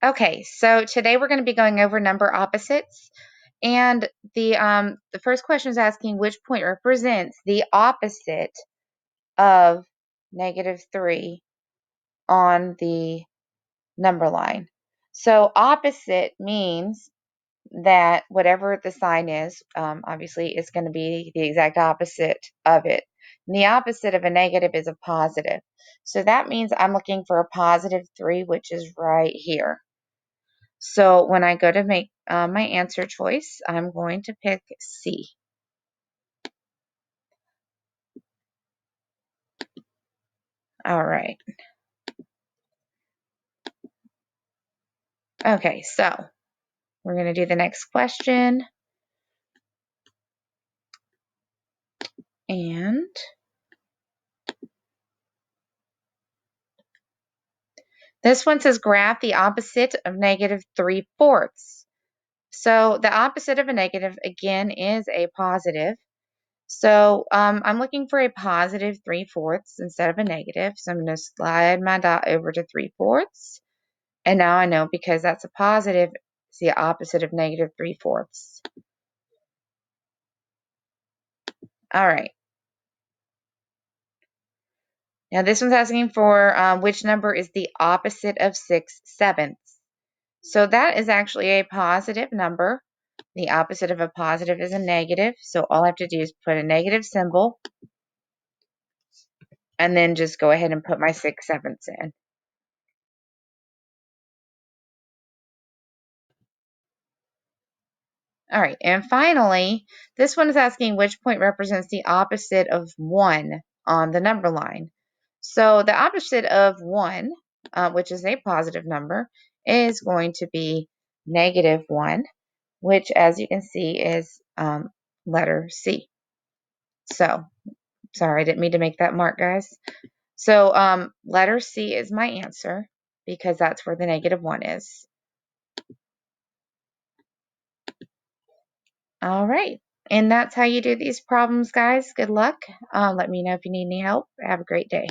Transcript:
Okay, so today we're going to be going over number opposites. And the first question is asking which point represents the opposite of -3 on the number line. So opposite means that whatever the sign is, obviously it's going to be the exact opposite of it. And the opposite of a negative is a positive. So that means I'm looking for a +3, which is right here. So when I go to make my answer choice, I'm going to pick C. All right. Okay, so we're going to do the next question. And this one says graph the opposite of -3/4. So the opposite of a negative, again, is a positive. So I'm looking for a +3/4 instead of a negative. So I'm going to slide my dot over to 3/4. And now I know because that's a positive, it's the opposite of -3/4. All right. Now this one's asking for which number is the opposite of 6/7. So that is actually a positive number. The opposite of a positive is a negative. So all I have to do is put a negative symbol and then just go ahead and put my 6/7 in. All right, and finally, this one is asking which point represents the opposite of 1 on the number line. So the opposite of 1, which is a positive number, is going to be -1, which, as you can see, is letter C. So, sorry, I didn't mean to make that mark, guys. So letter C is my answer because that's where the -1 is. All right. And that's how you do these problems, guys. Good luck. Let me know if you need any help. Have a great day.